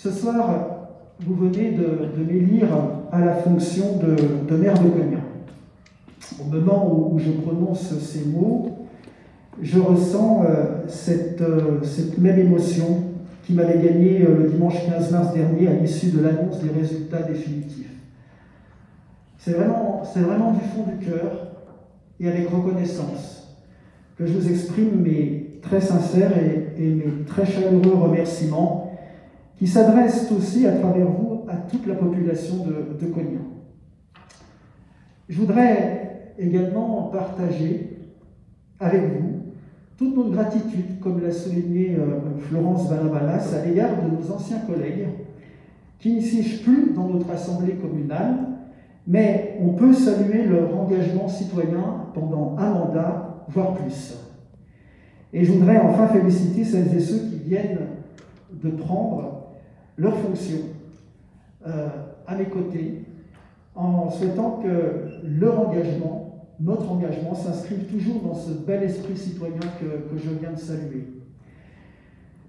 Ce soir, vous venez de m'élire à la fonction de maire de Cognac. Au moment où je prononce ces mots, je ressens cette même émotion qui m'avait gagné le dimanche 15 mars dernier à l'issue de l'annonce des résultats définitifs. C'est vraiment du fond du cœur et avec reconnaissance que je vous exprime mes très sincères et mes très chaleureux remerciements qui s'adressent aussi à travers vous à toute la population de Cognac. Je voudrais également partager avec vous toute notre gratitude, comme l'a souligné Florence Valabalas, à l'égard de nos anciens collègues qui ne siègent plus dans notre assemblée communale, mais on peut saluer leur engagement citoyen pendant un mandat, voire plus. Et je voudrais enfin féliciter celles et ceux qui viennent de prendre leur fonction à mes côtés, en souhaitant que leur engagement, notre engagement, s'inscrive toujours dans ce bel esprit citoyen que je viens de saluer.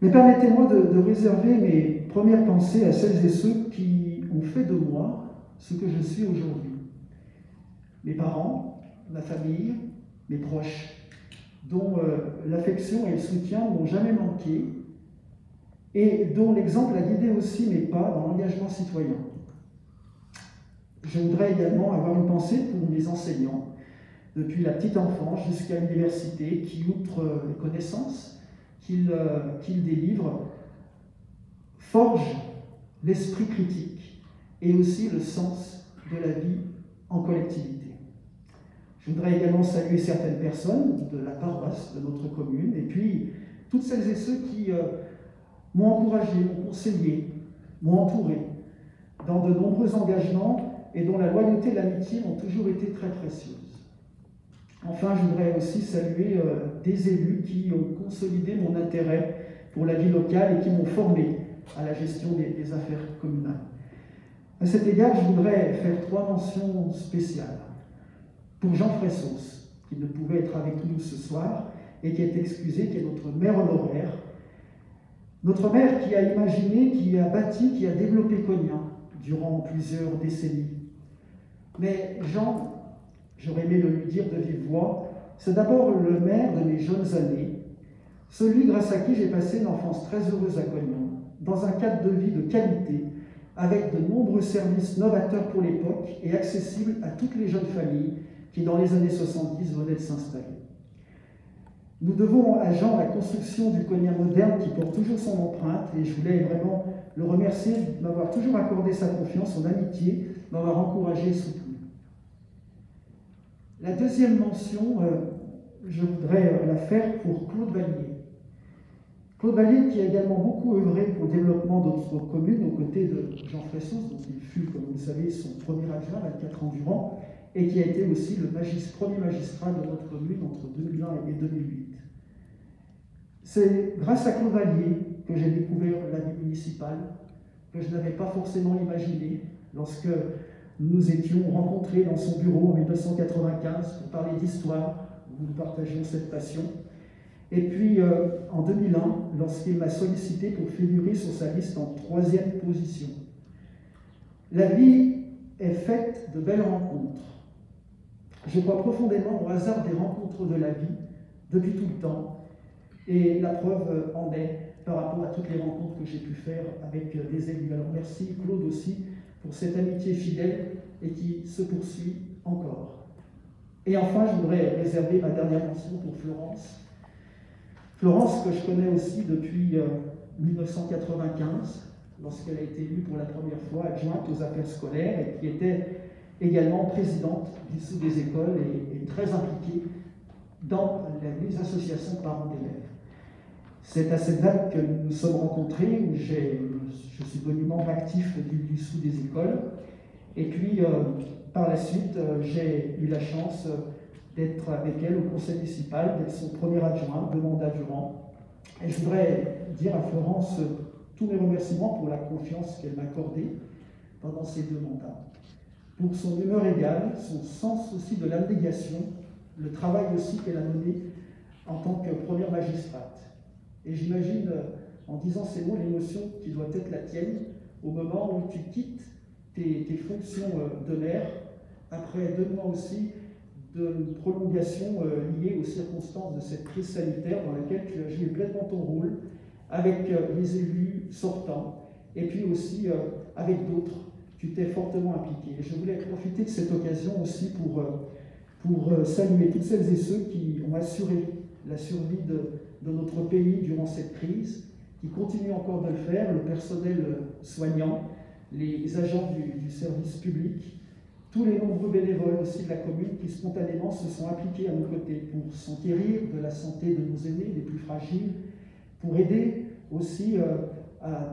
Mais permettez-moi de réserver mes premières pensées à celles et ceux qui ont fait de moi ce que je suis aujourd'hui. Mes parents, ma famille, mes proches, dont l'affection et le soutien n'ont jamais manqué, et dont l'exemple a guidé aussi mes pas dans l'engagement citoyen. Je voudrais également avoir une pensée pour mes enseignants, depuis la petite enfance jusqu'à l'université, qui, outre les connaissances qu'ils délivrent, forgent l'esprit critique et aussi le sens de la vie en collectivité. Je voudrais également saluer certaines personnes de la paroisse de notre commune, et puis toutes celles et ceux qui m'ont encouragé, m'ont conseillé, m'ont entouré dans de nombreux engagements et dont la loyauté et l'amitié m'ont toujours été très précieuses. Enfin, je voudrais aussi saluer des élus qui ont consolidé mon intérêt pour la vie locale et qui m'ont formé à la gestion des affaires communales. À cet égard, je voudrais faire 3 mentions spéciales. Pour Jean Fressos, qui ne pouvait être avec nous ce soir et qui est excusé, qui est notre maire honoraire. Notre maire qui a imaginé, qui a bâti, qui a développé Cognac durant plusieurs décennies. Mais Jean, j'aurais aimé le lui dire de vive voix, c'est d'abord le maire de mes jeunes années, celui grâce à qui j'ai passé une enfance très heureuse à Cognac, dans un cadre de vie de qualité, avec de nombreux services novateurs pour l'époque et accessibles à toutes les jeunes familles qui, dans les années 70, venaient de s'installer. Nous devons à Jean la construction du Cognac moderne qui porte toujours son empreinte, et je voulais vraiment le remercier de m'avoir toujours accordé sa confiance, son amitié, de m'avoir encouragé et soutenu. La deuxième mention, je voudrais la faire pour Claude Vallier. Claude Vallier qui a également beaucoup œuvré pour le développement de notre commune aux côtés de Jean Fressos, dont il fut, comme vous le savez, son premier adjoint 24 ans durant, et qui a été aussi le premier magistrat de notre commune entre 2001 et 2008. C'est grâce à Claude Vallier que j'ai découvert la vie municipale, que je n'avais pas forcément imaginé lorsque nous étions rencontrés dans son bureau en 1995 pour parler d'histoire, où nous partagions cette passion. Et puis en 2001, lorsqu'il m'a sollicité pour figurer sur sa liste en 3e position. La vie est faite de belles rencontres. Je crois profondément au hasard des rencontres de la vie, depuis tout le temps, et la preuve en est par rapport à toutes les rencontres que j'ai pu faire avec des élus. Alors merci Claude aussi pour cette amitié fidèle et qui se poursuit encore. Et enfin, je voudrais réserver ma dernière mention pour Florence. Florence, que je connais aussi depuis 1995, lorsqu'elle a été élue pour la première fois adjointe aux affaires scolaires et qui était également présidente du Sous des écoles et très impliquée dans les associations de parents d'élèves. C'est à cette date que nous nous sommes rencontrés, où je suis devenu membre actif du Sous des écoles. Et puis, par la suite, j'ai eu la chance d'être avec elle au conseil municipal, d'être son premier adjoint, 2 mandats durant. Et je voudrais dire à Florence tous mes remerciements pour la confiance qu'elle m'a accordée pendant ces 2 mandats. Pour son humeur égale, son sens aussi de l'abnégation, le travail aussi qu'elle a mené en tant que première magistrate. Et j'imagine en disant ces mots, l'émotion qui doit être la tienne au moment où tu quittes tes fonctions de maire, après 2 mois aussi de prolongation liée aux circonstances de cette crise sanitaire dans laquelle tu as joué pleinement ton rôle avec les élus sortants et puis aussi avec d'autres. Tu t'es fortement impliqué. Et je voulais profiter de cette occasion aussi pour saluer toutes celles et ceux qui ont assuré la survie de notre pays durant cette crise, qui continuent encore de le faire, le personnel soignant, les agents du service public, tous les nombreux bénévoles aussi de la commune qui spontanément se sont impliqués à nos côtés pour s'enquérir de la santé de nos aînés les plus fragiles, pour aider aussi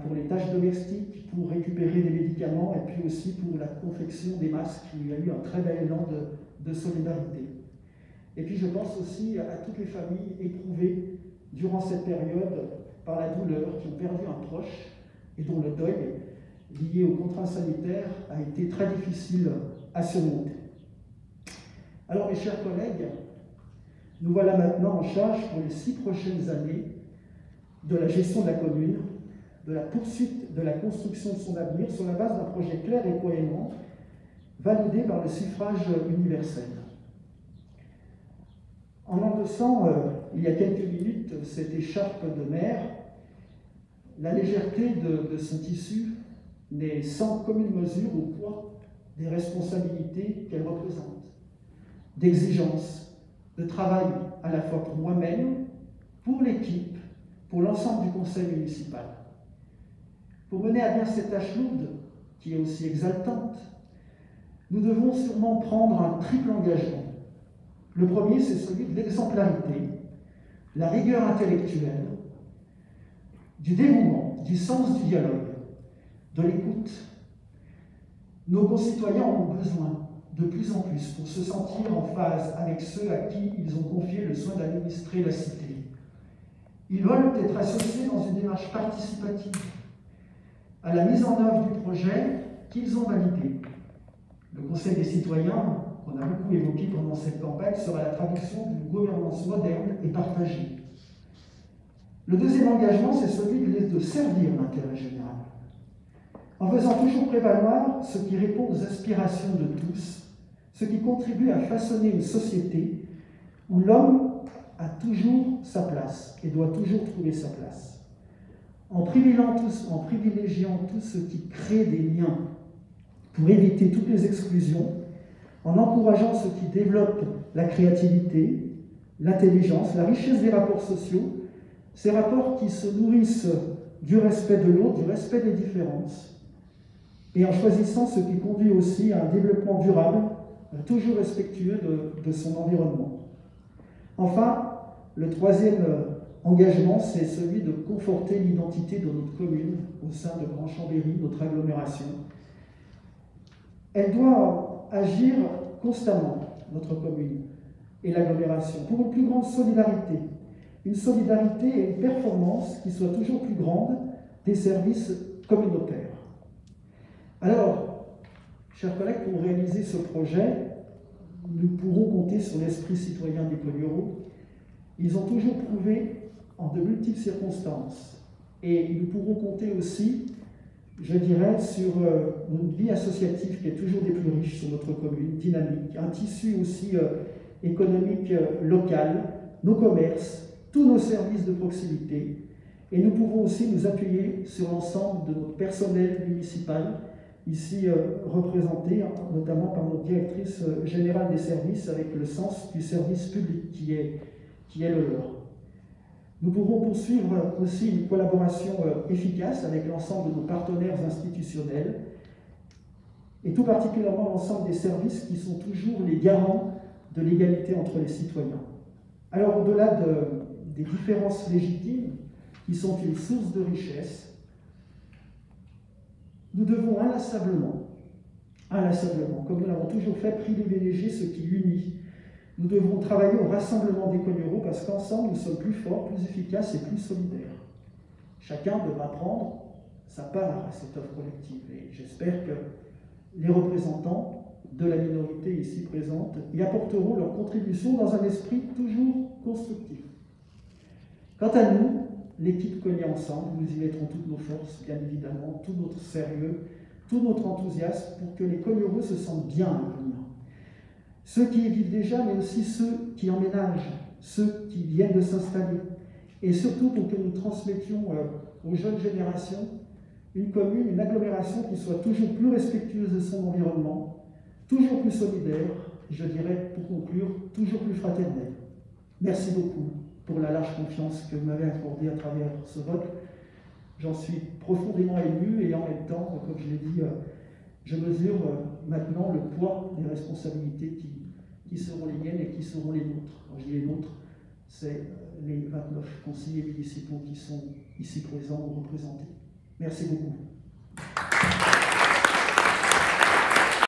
pour les tâches domestiques, pour récupérer des médicaments et puis aussi pour la confection des masques. Il y a eu un très bel élan de solidarité. Et puis je pense aussi à toutes les familles éprouvées durant cette période par la douleur, qui ont perdu un proche et dont le deuil lié aux contraintes sanitaires a été très difficile à surmonter. Alors mes chers collègues, nous voilà maintenant en charge pour les 6 prochaines années de la gestion de la commune, de la poursuite de la construction de son avenir sur la base d'un projet clair et cohérent, validé par le suffrage universel. En endossant, il y a quelques minutes, cette écharpe de maire, la légèreté de son tissu n'est sans commune mesure au poids des responsabilités qu'elle représente, d'exigence, de travail à la fois pour moi-même, pour l'équipe, pour l'ensemble du conseil municipal. Pour mener à bien cette tâche lourde, qui est aussi exaltante, nous devons sûrement prendre un triple engagement. Le premier, c'est celui de l'exemplarité, la rigueur intellectuelle, du dévouement, du sens du dialogue, de l'écoute. Nos concitoyens ont besoin de plus en plus pour se sentir en phase avec ceux à qui ils ont confié le soin d'administrer la cité. Ils veulent être associés dans une démarche participative à la mise en œuvre du projet qu'ils ont validé. Le Conseil des citoyens, qu'on a beaucoup évoqué pendant cette campagne, sera la traduction d'une gouvernance moderne et partagée. Le deuxième engagement, c'est celui de servir l'intérêt général, en faisant toujours prévaloir ce qui répond aux aspirations de tous, ce qui contribue à façonner une société où l'homme a toujours sa place et doit toujours trouver sa place. En privilégiant tout ce qui crée des liens pour éviter toutes les exclusions, en encourageant ce qui développe la créativité, l'intelligence, la richesse des rapports sociaux, ces rapports qui se nourrissent du respect de l'autre, du respect des différences, et en choisissant ce qui conduit aussi à un développement durable, toujours respectueux de son environnement. Enfin, le troisième engagement, c'est celui de conforter l'identité de notre commune au sein de Grand Chambéry, notre agglomération. Elle doit agir constamment, notre commune et l'agglomération, pour une plus grande solidarité. Une solidarité et une performance qui soient toujours plus grandes des services communautaires. Alors, chers collègues, pour réaliser ce projet, nous pourrons compter sur l'esprit citoyen des Polignereaux. Ils ont toujours prouvé en de multiples circonstances. Et nous pourrons compter aussi, je dirais, sur une vie associative qui est toujours des plus riches sur notre commune, dynamique, un tissu aussi économique local, nos commerces, tous nos services de proximité. Et nous pouvons aussi nous appuyer sur l'ensemble de notre personnel municipal, ici représenté notamment par notre directrice générale des services, avec le sens du service public qui est le leur. Nous pourrons poursuivre aussi une collaboration efficace avec l'ensemble de nos partenaires institutionnels, et tout particulièrement l'ensemble des services qui sont toujours les garants de l'égalité entre les citoyens. Alors, au-delà des différences légitimes, qui sont une source de richesse, nous devons inlassablement, comme nous l'avons toujours fait, privilégier ce qui unit. Nous devons travailler au rassemblement des Polignereaux parce qu'ensemble, nous sommes plus forts, plus efficaces et plus solidaires. Chacun devra prendre sa part à cette œuvre collective. Et j'espère que les représentants de la minorité ici présente y apporteront leur contribution dans un esprit toujours constructif. Quant à nous, l'équipe Cognac ensemble, nous y mettrons toutes nos forces, bien évidemment, tout notre sérieux, tout notre enthousiasme pour que les Cognereux se sentent bien à Cognac. Ceux qui y vivent déjà, mais aussi ceux qui emménagent, ceux qui viennent de s'installer, et surtout pour que nous transmettions aux jeunes générations une commune, une agglomération qui soit toujours plus respectueuse de son environnement, toujours plus solidaire, et je dirais, pour conclure, toujours plus fraternelle. Merci beaucoup pour la large confiance que vous m'avez accordée à travers ce vote. J'en suis profondément ému et en même temps, comme je l'ai dit, je mesure maintenant le poids des responsabilités qui seront les miennes et qui seront les nôtres. Quand je dis les nôtres, c'est les 29 conseillers municipaux qui sont ici présents ou représentés. Merci beaucoup.